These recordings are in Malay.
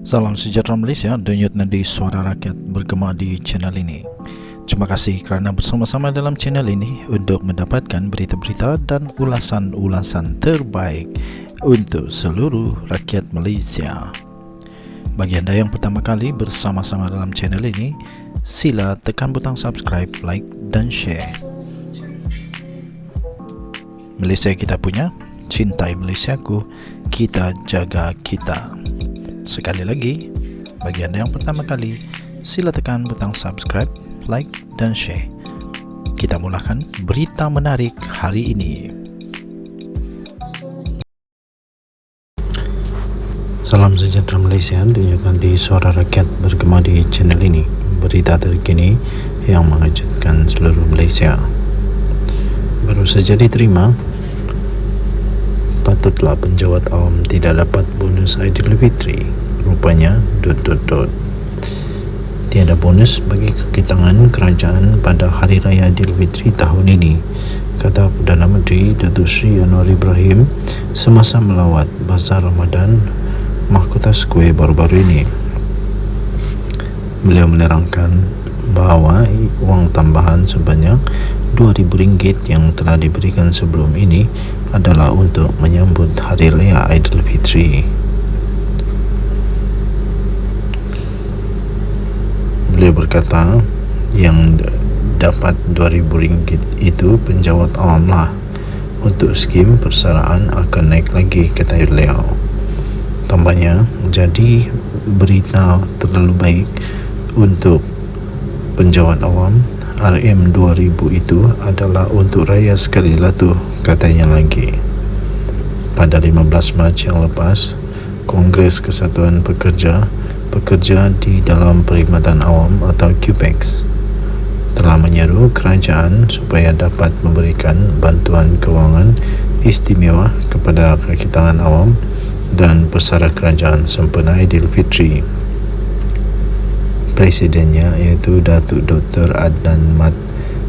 Salam sejahtera Malaysia, denyut nadi suara rakyat bergema di channel ini. Terima kasih kerana bersama-sama dalam channel ini untuk mendapatkan berita-berita dan ulasan-ulasan terbaik untuk seluruh rakyat Malaysia. Bagi anda yang pertama kali bersama-sama dalam channel ini, sila tekan butang subscribe, like dan share. Malaysia kita punya, cintai Malaysiaku, kita jaga kita. Sekali lagi, bagi anda yang pertama kali, sila tekan butang subscribe, like dan share. Kita mulakan berita menarik hari ini. Salam sejahtera Malaysia, denyut nadi suara rakyat bergema di channel ini. Berita terkini yang mengejutkan seluruh Malaysia. Baru saja diterima, patutlah penjawat awam tidak dapat bonus Aidilfitri. Rupanya ... Tiada bonus bagi kekitangan kerajaan pada Hari Raya Aidilfitri tahun ini, kata Perdana Menteri Datuk Seri Anwar Ibrahim semasa melawat Bazar Ramadan Mahkota Square baru-baru ini. Beliau menerangkan bahawa wang tambahan sebanyak RM2,000 yang telah diberikan sebelum ini adalah untuk menyambut Hari Raya Aidilfitri. Beliau berkata yang dapat RM2,000 itu penjawat awam lah. Untuk skim persaraan akan naik lagi, kata beliau. Tambahnya, jadi berita terlalu baik untuk penjawat awam. RM2,000 itu adalah untuk raya sekali lah tu, katanya lagi. Pada 15 Mac yang lepas, Kongres Kesatuan Pekerja di dalam Perkhidmatan Awam atau QPEX telah menyeru kerajaan supaya dapat memberikan bantuan kewangan istimewa kepada kekitangan awam dan pesara kerajaan sempena Aidilfitri. Presidennya iaitu Datuk Dr. Adnan Mat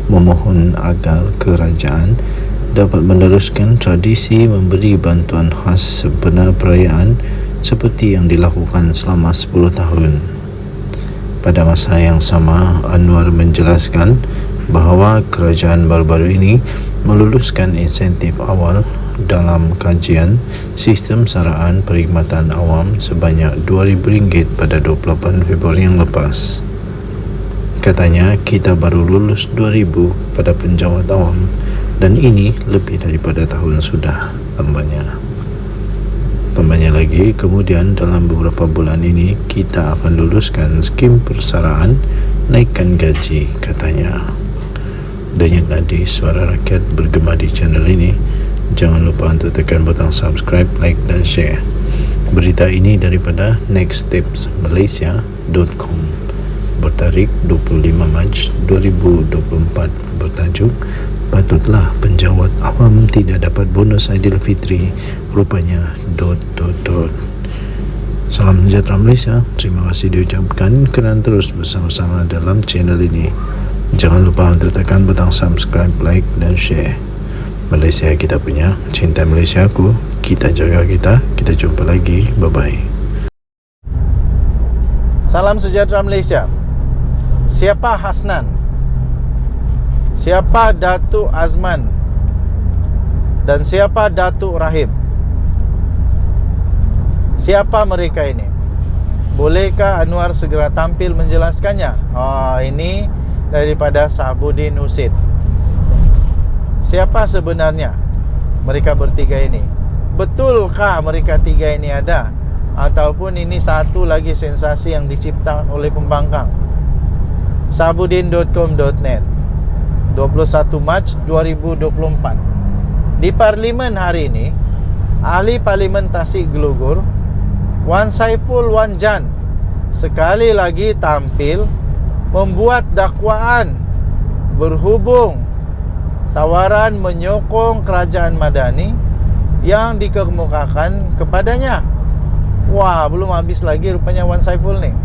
memohon agar kerajaan dapat meneruskan tradisi memberi bantuan khas sempena perayaan seperti yang dilakukan selama 10 tahun. Pada masa yang sama, Anwar menjelaskan bahawa kerajaan baru-baru ini meluluskan insentif awal dalam kajian sistem saraan perkhidmatan awam sebanyak RM2,000 pada 28 Februari yang lepas. Katanya, kita baru lulus 2,000 pada penjawat awam dan ini lebih daripada tahun sudah, tambahnya lagi, kemudian dalam beberapa bulan ini kita akan luluskan skim persaraan naikkan gaji, katanya. Denyut nadi suara rakyat bergema di channel ini. Jangan lupa untuk tekan butang subscribe, like dan share. Berita ini daripada nextstepsmalaysia.com bertarikh 25 Mac 2024 bertajuk patutlah penjawat awam tidak dapat bonus Aidilfitri, rupanya ... Salam sejahtera Malaysia. Terima kasih diucapkan kerana terus bersama-sama dalam channel ini. Jangan lupa untuk tekan butang subscribe, like dan share. Malaysia kita punya, cinta Malaysiaku, kita jaga kita. Kita jumpa lagi, bye-bye. Salam sejahtera Malaysia. Siapa Hasnan? Siapa Datuk Azman? Dan siapa Datuk Rahim? Siapa mereka ini? Bolehkah Anwar segera tampil menjelaskannya? Ini daripada Sahabuddin Husin. Siapa sebenarnya mereka bertiga ini? Betulkah mereka tiga ini ada? Ataupun ini satu lagi sensasi yang diciptakan oleh pembangkang? Sahabuddin.com.net 21 Mac 2024. Di Parlimen hari ini, Ahli Parlimen Tasik Gelugor Wan Saiful Wan Jan sekali lagi tampil membuat dakwaan berhubung tawaran menyokong kerajaan Madani yang dikemukakan kepadanya. Wah, belum habis lagi rupanya Wan Saiful ni.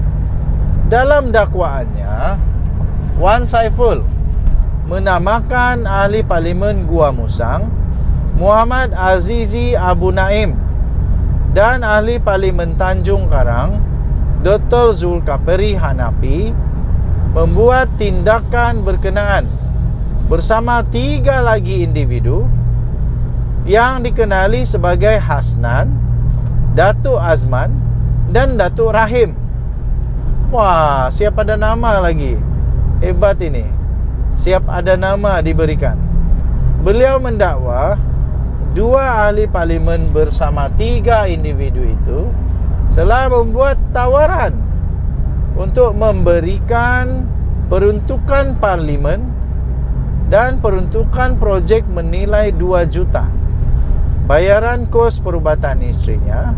Dalam dakwaannya, Wan Saiful menamakan Ahli Parlimen Gua Musang Muhammad Azizi Abu Naim dan Ahli Parlimen Tanjung Karang Dr. Zulkifli Hanafi membuat tindakan berkenaan bersama 3 lagi individu yang dikenali sebagai Hasnan, Datuk Azman dan Datuk Rahim. Wah, siap ada nama lagi. Hebat ini. Siap ada nama diberikan. Beliau mendakwa 2 ahli parlimen bersama 3 individu itu telah membuat tawaran untuk memberikan peruntukan parlimen dan peruntukan projek menilai 2 juta. Bayaran kos perubatan isterinya,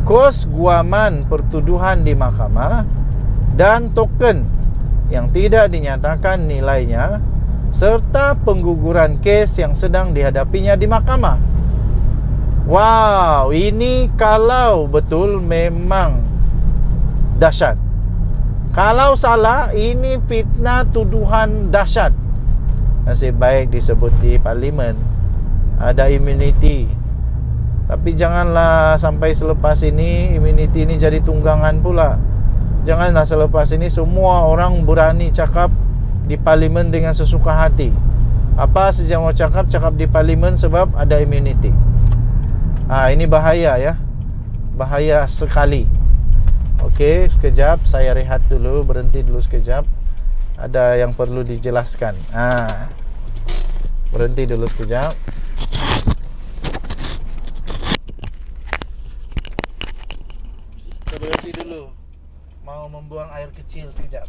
kos guaman pertuduhan di mahkamah, dan token yang tidak dinyatakan nilainya, serta pengguguran kes yang sedang dihadapinya di mahkamah. Wow, ini kalau betul memang dahsyat. Kalau salah, ini fitnah tuduhan dahsyat. Nasib baik disebut di parlimen ada immunity. Tapi janganlah sampai selepas ini immunity ini jadi tunggangan pula. Janganlah selepas ini semua orang berani cakap di parlimen dengan sesuka hati. Apa saja mau cakap di parlimen sebab ada immunity. Ini bahaya ya. Bahaya sekali. Okey, sekejap saya rehat dulu, berhenti dulu sekejap. Ada yang perlu dijelaskan. Berhenti dulu sekejap. Berhenti dulu. Mau membuang air kecil sekejap.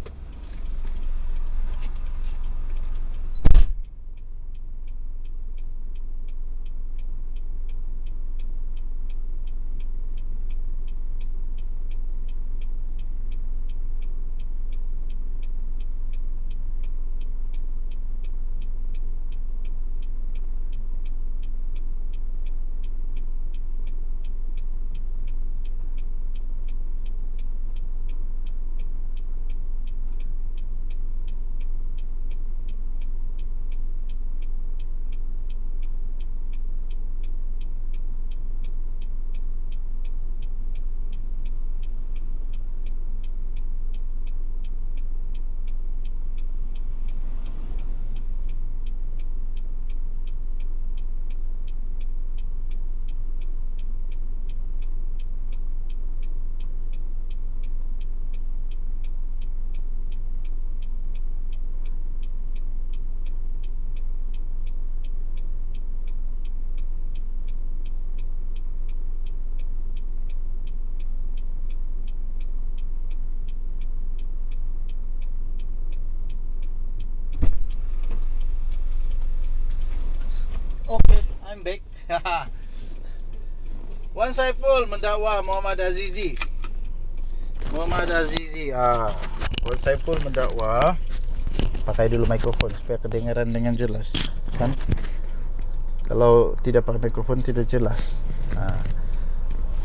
Okay, I'm back. Wan Saiful mendakwa Muhammad Azizi. Wan Saiful mendakwa. Pakai dulu mikrofon supaya kedengaran dengan jelas, kan? Kalau tidak pakai mikrofon tidak jelas.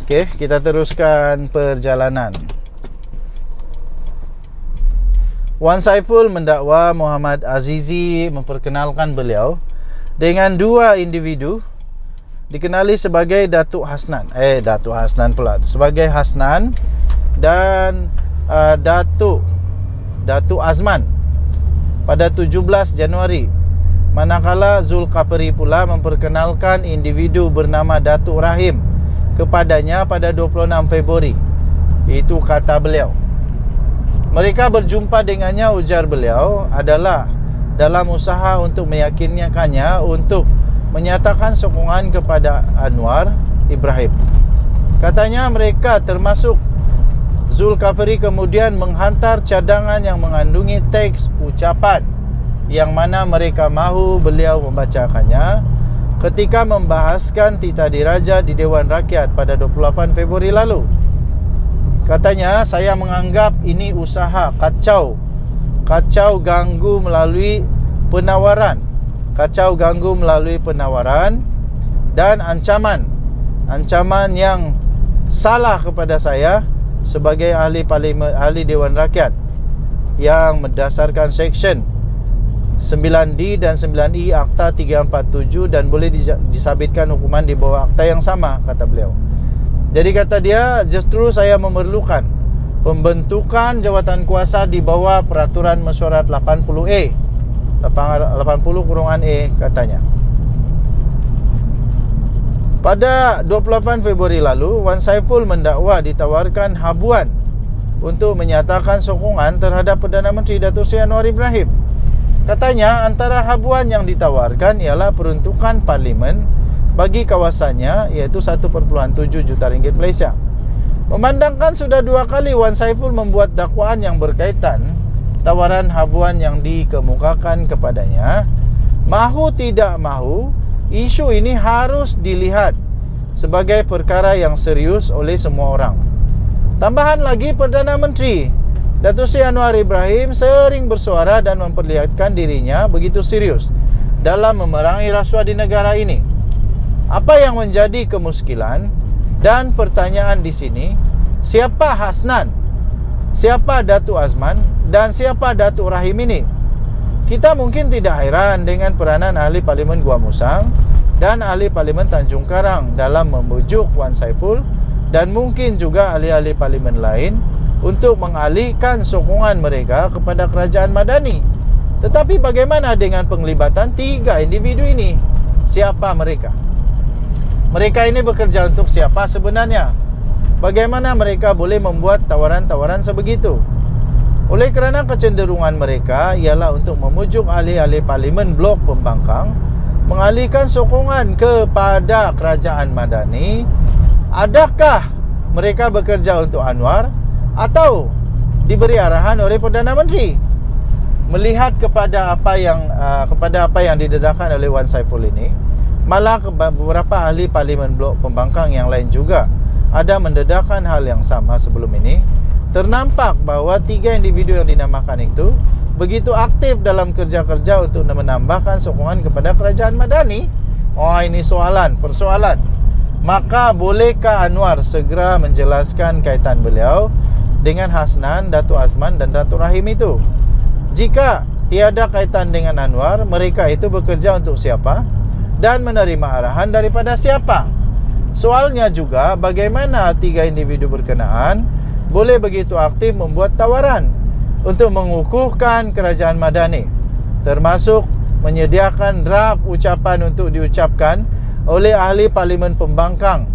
Okey, kita teruskan perjalanan. Wan Saiful mendakwa Muhammad Azizi memperkenalkan beliau dengan 2 individu dikenali sebagai Datuk Hasnan. Datuk Hasnan pula. Sebagai Hasnan dan Datuk Azman pada 17 Januari. Manakala Zulkifli pula memperkenalkan individu bernama Datuk Rahim kepadanya pada 26 Februari. Itu kata beliau. Mereka berjumpa dengannya, ujar beliau, adalah dalam usaha untuk meyakinkannya untuk menyatakan sokongan kepada Anwar Ibrahim. Katanya mereka termasuk Zulkifli kemudian menghantar cadangan yang mengandungi teks ucapan yang mana mereka mahu beliau membacakannya ketika membahaskan Tita Diraja di Dewan Rakyat pada 28 Februari lalu. Katanya, saya menganggap ini usaha kacau ganggu melalui penawaran dan ancaman yang salah kepada saya sebagai ahli parlimen, ahli Dewan Rakyat yang berdasarkan seksyen 9D dan 9E Akta 347 dan boleh disabitkan hukuman di bawah akta yang sama, kata beliau. Jadi kata dia, justru saya memerlukan pembentukan jawatan kuasa di bawah peraturan mesyuarat 80E 80/E katanya. Pada 28 Februari lalu, Wan Saiful mendakwa ditawarkan habuan untuk menyatakan sokongan terhadap Perdana Menteri Datuk Seri Anwar Ibrahim. Katanya antara habuan yang ditawarkan ialah peruntukan parlimen bagi kawasannya, iaitu 1.7 juta ringgit Malaysia. Memandangkan sudah 2 kali Wan Saiful membuat dakwaan yang berkaitan tawaran habuan yang dikemukakan kepadanya, mahu tidak mahu, isu ini harus dilihat sebagai perkara yang serius oleh semua orang. Tambahan lagi, Perdana Menteri Datuk Seri Anwar Ibrahim sering bersuara dan memperlihatkan dirinya begitu serius dalam memerangi rasuah di negara ini. Apa yang menjadi kemuskilan dan pertanyaan di sini, siapa Hasnan, siapa Datuk Azman dan siapa Datuk Rahim ini? Kita mungkin tidak heran dengan peranan ahli Parlimen Gua Musang dan ahli Parlimen Tanjung Karang dalam membujuk Wan Saiful dan mungkin juga ahli-ahli Parlimen lain untuk mengalihkan sokongan mereka kepada kerajaan Madani. Tetapi bagaimana dengan penglibatan 3 individu ini? Siapa mereka? Mereka ini bekerja untuk siapa sebenarnya? Bagaimana mereka boleh membuat tawaran-tawaran sebegitu? Oleh kerana kecenderungan mereka ialah untuk memujuk ahli-ahli Parlimen Blok Pembangkang mengalihkan sokongan kepada kerajaan Madani, adakah mereka bekerja untuk Anwar atau diberi arahan oleh Perdana Menteri? Melihat kepada apa yang didedahkan oleh Wan Saiful ini, malah beberapa ahli Parlimen Blok Pembangkang yang lain juga ada mendedahkan hal yang sama sebelum ini. Ternampak bahawa 3 individu yang dinamakan itu begitu aktif dalam kerja-kerja untuk menambahkan sokongan kepada kerajaan Madani. Ini persoalan. Maka bolehkah Anwar segera menjelaskan kaitan beliau dengan Hasnan, Datuk Azman dan Datuk Rahim itu? Jika tiada kaitan dengan Anwar, mereka itu bekerja untuk siapa dan menerima arahan daripada siapa? Soalnya juga, bagaimana 3 individu berkenaan boleh begitu aktif membuat tawaran untuk mengukuhkan kerajaan Madani, termasuk menyediakan draft ucapan untuk diucapkan oleh ahli Parlimen Pembangkang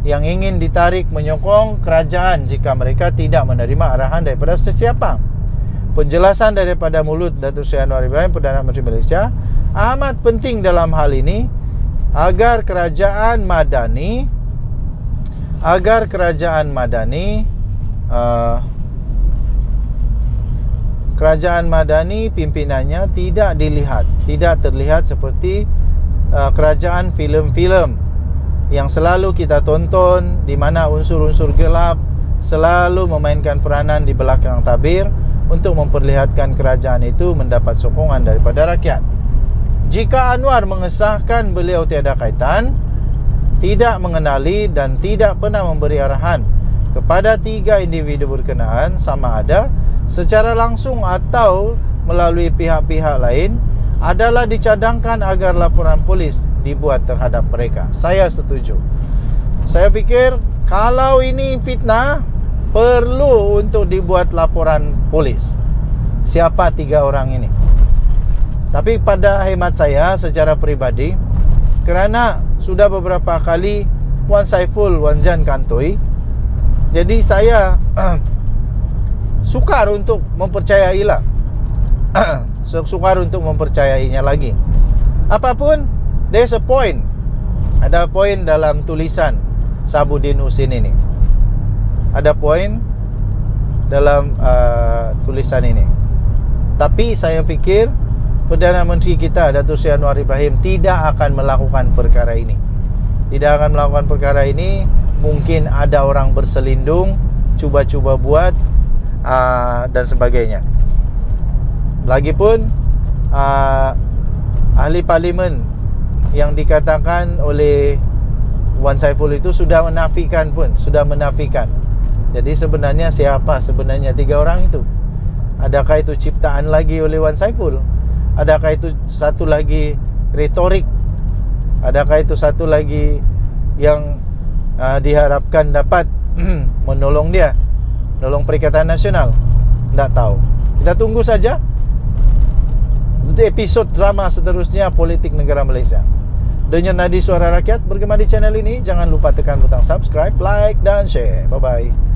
yang ingin ditarik menyokong kerajaan jika mereka tidak menerima arahan daripada sesiapa. Penjelasan daripada mulut Datuk Seri Anwar Ibrahim, Perdana Menteri Malaysia, amat penting dalam hal ini agar kerajaan Madani pimpinannya tidak terlihat seperti kerajaan filem-filem yang selalu kita tonton, di mana unsur-unsur gelap selalu memainkan peranan di belakang tabir untuk memperlihatkan kerajaan itu mendapat sokongan daripada rakyat. Jika Anwar mengesahkan beliau tiada kaitan, tidak mengenali dan tidak pernah memberi arahan kepada 3 individu berkenaan, sama ada secara langsung atau melalui pihak-pihak lain, adalah dicadangkan agar laporan polis dibuat terhadap mereka. Saya setuju. Saya fikir kalau ini fitnah, perlu untuk dibuat laporan polis. Siapa 3 orang ini? Tapi pada hemat saya secara peribadi, kerana sudah beberapa kali Wan Saiful Wan Jan kantoi, jadi saya sukar untuk mempercayailah sukar untuk mempercayainya lagi. Apapun, there's a point. Ada poin dalam tulisan Sabudin Husin ini. Ada poin dalam tulisan ini. Tapi saya fikir Perdana Menteri kita Datuk Seri Anwar Ibrahim tidak akan melakukan perkara ini. Mungkin ada orang berselindung, cuba-cuba buat dan sebagainya. Lagipun ahli parlimen yang dikatakan oleh Wan Saiful itu sudah menafikan. Jadi sebenarnya siapa sebenarnya 3 orang itu? Adakah itu ciptaan lagi oleh Wan Saiful? Adakah itu satu lagi retorik? Adakah itu satu lagi yang diharapkan dapat menolong dia? nolong Perikatan Nasional? Tidak tahu. Kita tunggu saja episod drama seterusnya politik negara Malaysia. Dengan Nadi Suara Rakyat bergema di channel ini. Jangan lupa tekan butang subscribe, like dan share. Bye-bye.